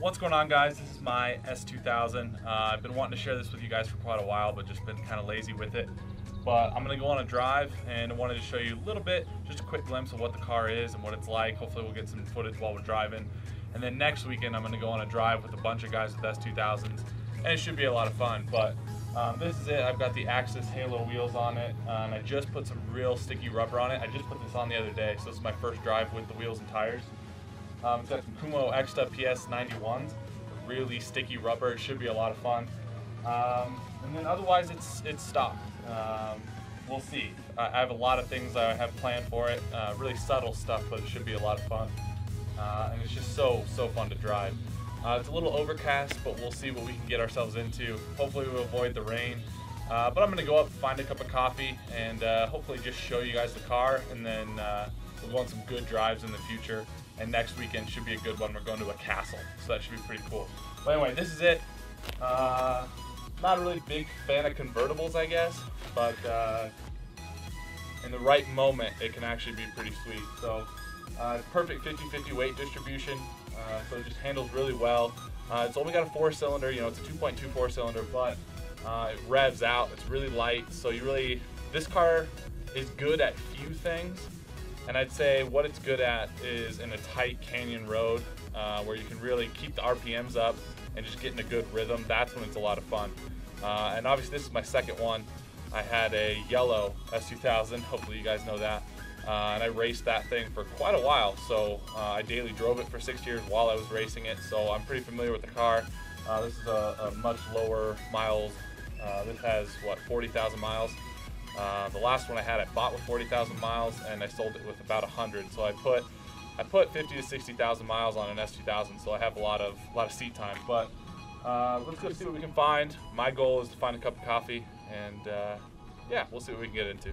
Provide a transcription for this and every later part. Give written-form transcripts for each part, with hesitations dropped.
What's going on, guys? This is my S2000. I've been wanting to share this with you guys for quite a while, but just been kind of lazy with it. But I'm going to go on a drive, and I wanted to show you a little bit, just a quick glimpse of what the car is and what it's like. Hopefully we'll get some footage while we're driving. And then next weekend I'm going to go on a drive with a bunch of guys with S2000s, and it should be a lot of fun. But this is it. I've got the ACX Halo wheels on it, and I just put some real sticky rubber on it. I just put this on the other day, so this is my first drive with the wheels and tires. It's got some Kumo Extra PS91s, really sticky rubber. It should be a lot of fun. And then otherwise it's stock. We'll see. I have a lot of things I have planned for it. Really subtle stuff, but it should be a lot of fun. And it's just so fun to drive. It's a little overcast, but we'll see what we can get ourselves into. Hopefully we'll avoid the rain. But I'm going to go up, find a cup of coffee, and hopefully just show you guys the car, and then we'll go on some good drives in the future. And next weekend should be a good one. We're going to a castle, so that should be pretty cool. But anyway, this is it. Not a really big fan of convertibles, I guess, but in the right moment, it can actually be pretty sweet. So it's perfect 50-50 weight distribution, so it just handles really well. It's only got a 4-cylinder, you know, it's a 2.24 cylinder, but it revs out. It's really light, so this car is good at few things. And I'd say what it's good at is in a tight canyon road where you can really keep the RPMs up and just get in a good rhythm. That's when it's a lot of fun. And obviously this is my second one. I had a yellow S2000, hopefully you guys know that. And I raced that thing for quite a while. So I daily drove it for 6 years while I was racing it. So I'm pretty familiar with the car. This is a much lower miles. This has, what, 40,000 miles. The last one I had, I bought with 40,000 miles, and I sold it with about 100. So I put 50 to 60,000 miles on an S2000, so I have a lot of seat time. But let's go see what we can find. My goal is to find a cup of coffee, and yeah, we'll see what we can get into.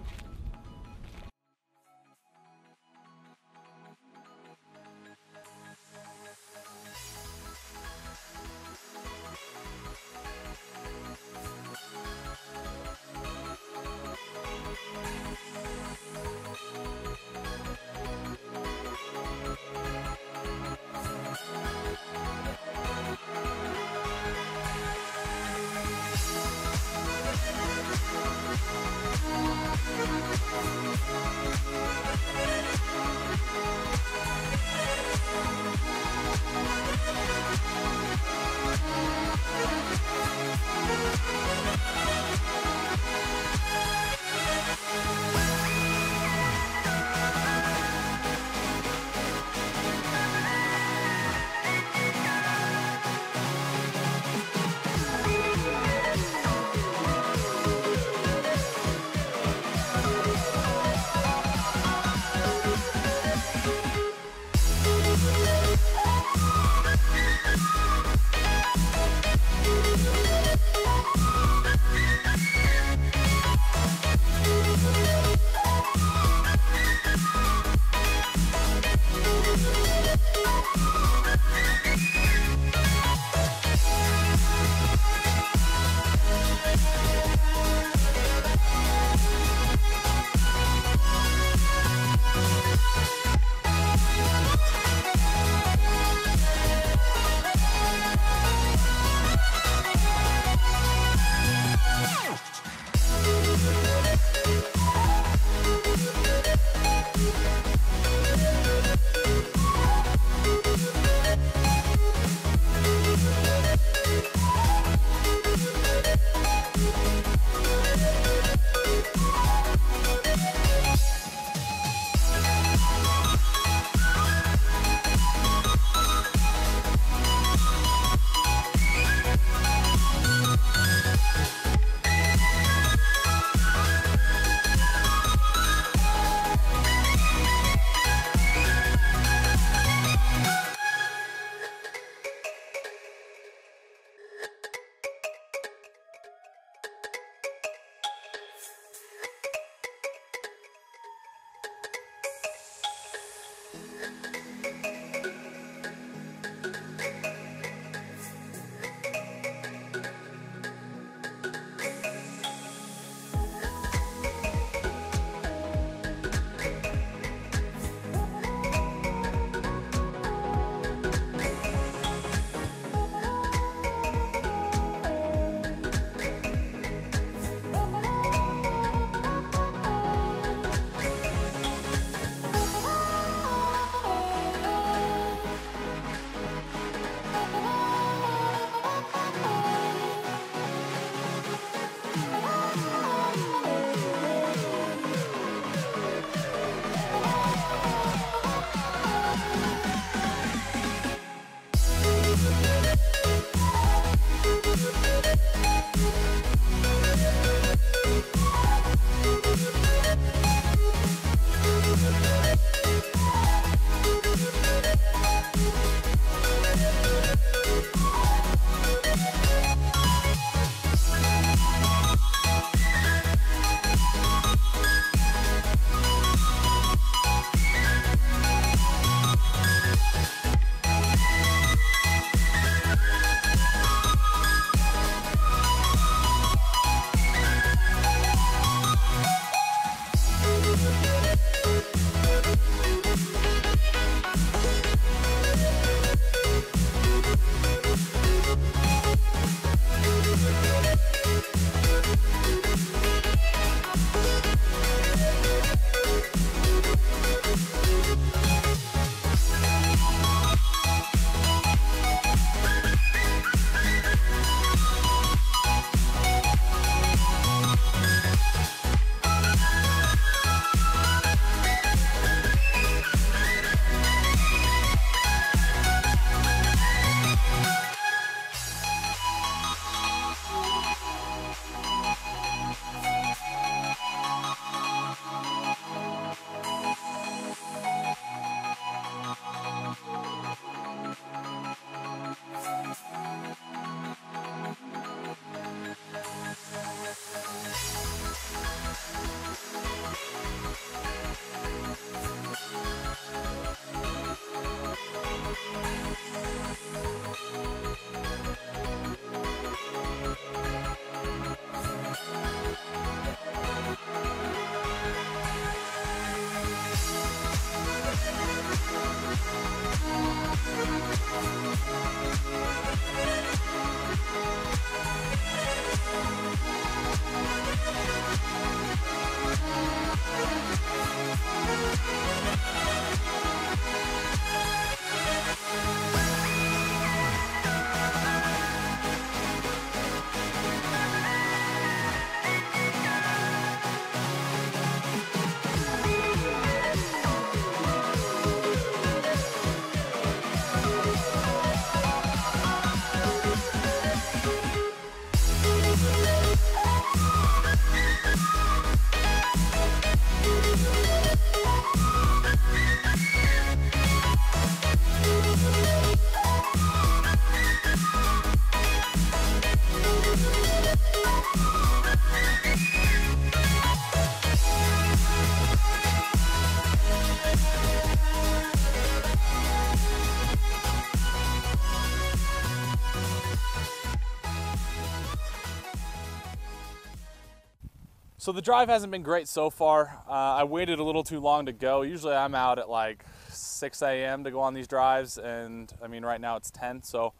So the drive hasn't been great so far. I waited a little too long to go. Usually I'm out at like 6 a.m. to go on these drives, and I mean right now it's 10, so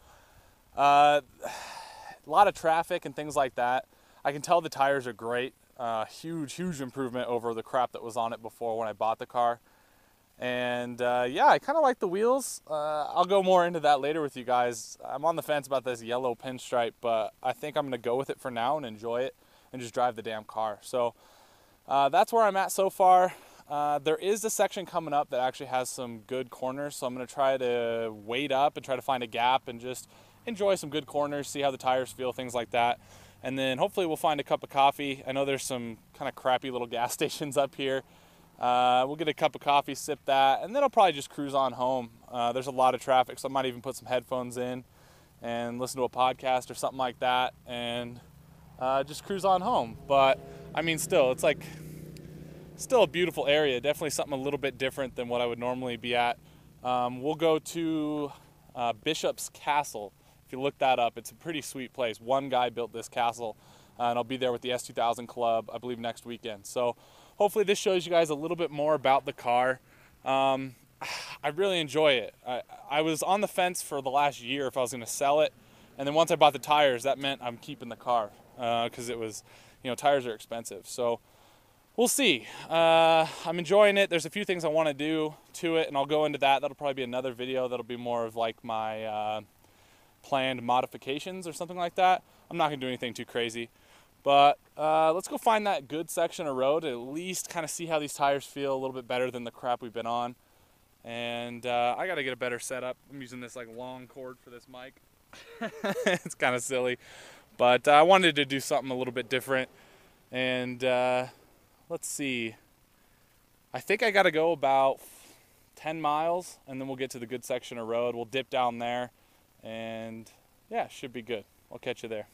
a lot of traffic and things like that. I can tell the tires are great. Huge improvement over the crap that was on it before when I bought the car. And yeah, I kind of like the wheels. I'll go more into that later with you guys. I'm on the fence about this yellow pinstripe, but I think I'm gonna go with it for now and enjoy it and just drive the damn car. So that's where I'm at so far. There is a section coming up that actually has some good corners, so I'm gonna try to wait up and try to find a gap and just enjoy some good corners, see how the tires feel, things like that. And then hopefully we'll find a cup of coffee. I know there's some kind of crappy little gas stations up here. We'll get a cup of coffee, sip that, and then I'll probably just cruise on home. There's a lot of traffic, so I might even put some headphones in and listen to a podcast or something like that, and just cruise on home. But I mean, still, it's like still a beautiful area. Definitely something a little bit different than what I would normally be at. We'll go to Bishop's Castle. If you look that up, it's a pretty sweet place. One guy built this castle, and I'll be there with the S2000 club, I believe, next weekend. So hopefully this shows you guys a little bit more about the car. I really enjoy it. I was on the fence for the last year if I was going to sell it, and then once I bought the tires, that meant I'm keeping the car because it was, you know, tires are expensive. So we'll see. I'm enjoying it. There's a few things I want to do to it, and I'll go into that. That'll probably be another video. That'll be more of like my planned modifications or something like that. I'm not going to do anything too crazy. But let's go find that good section of road, at least kind of see how these tires feel a little bit better than the crap we've been on. And I got to get a better setup. I'm using this like long cord for this mic. It's kind of silly. But I wanted to do something a little bit different. And let's see. I think I got to go about 10 miles, and then we'll get to the good section of road. We'll dip down there, and yeah, should be good. I'll catch you there.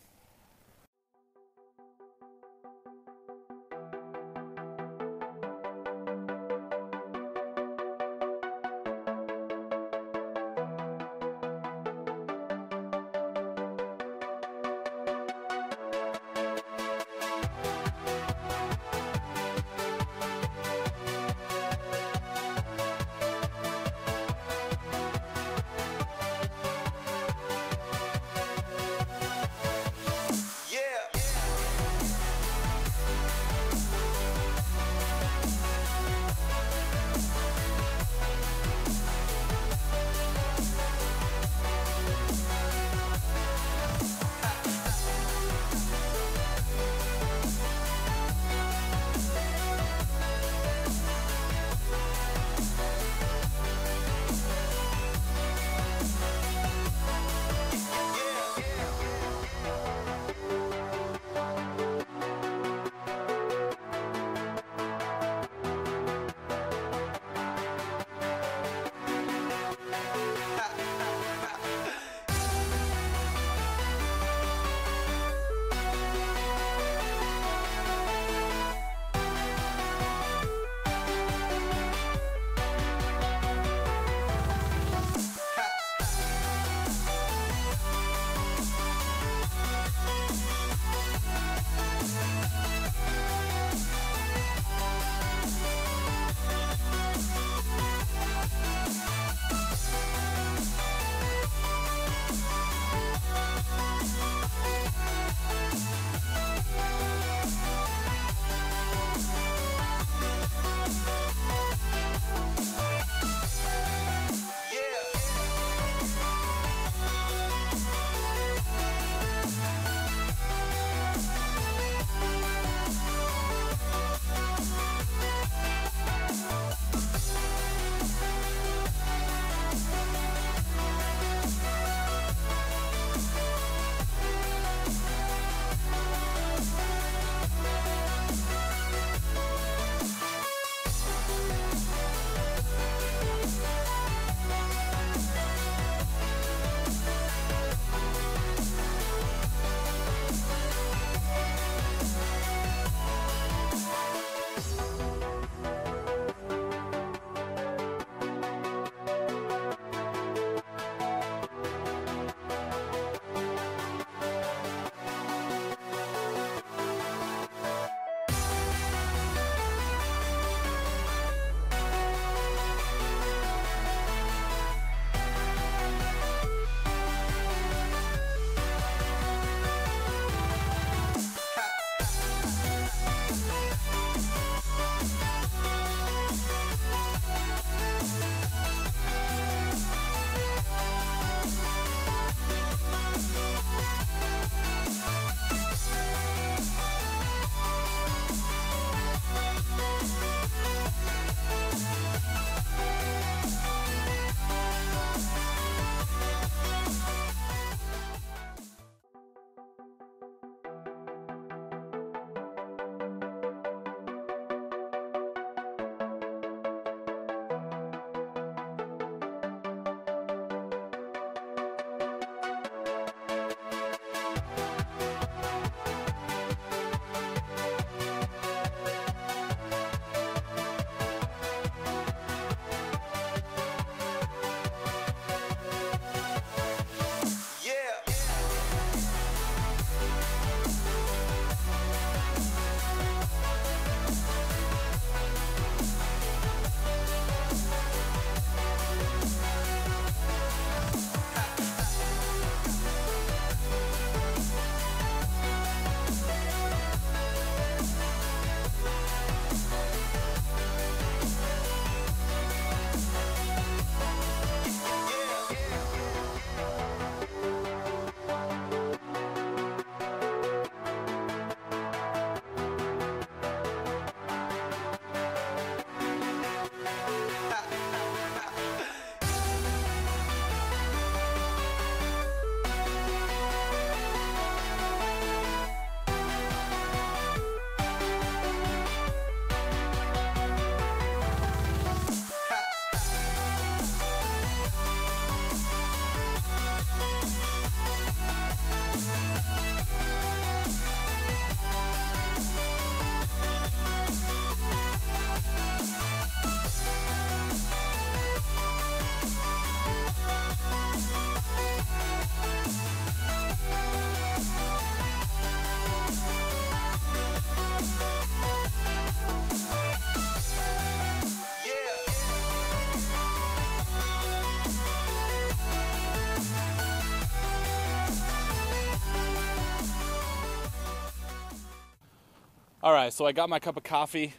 All right, so I got my cup of coffee.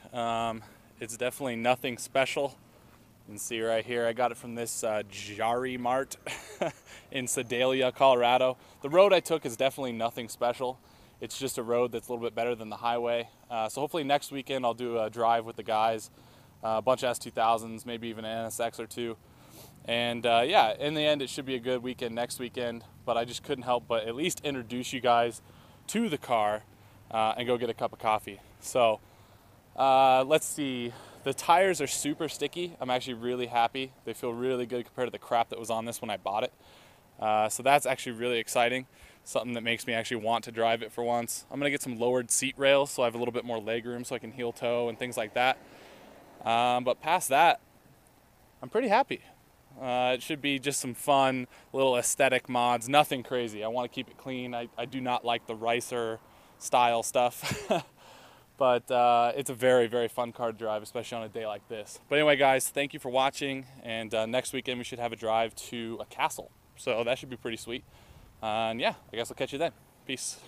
It's definitely nothing special. You can see right here, I got it from this Jari Mart in Sedalia, Colorado. The road I took is definitely nothing special. It's just a road that's a little bit better than the highway. So hopefully next weekend I'll do a drive with the guys, a bunch of S2000s, maybe even an NSX or two. And yeah, in the end, it should be a good weekend next weekend, but I just couldn't help but at least introduce you guys to the car and go get a cup of coffee. So let's see. The tires are super sticky. I'm actually really happy. They feel really good compared to the crap that was on this when I bought it. So that's actually really exciting. Something that makes me actually want to drive it for once. I'm gonna get some lowered seat rails so I have a little bit more leg room so I can heel toe and things like that. But past that, I'm pretty happy. It should be just some fun little aesthetic mods, nothing crazy. I want to keep it clean. I do not like the Ricer style stuff. But it's a very, very fun car to drive, especially on a day like this. But anyway, guys, thank you for watching. And next weekend, we should have a drive to a castle. So that should be pretty sweet. And yeah, I guess I'll catch you then. Peace.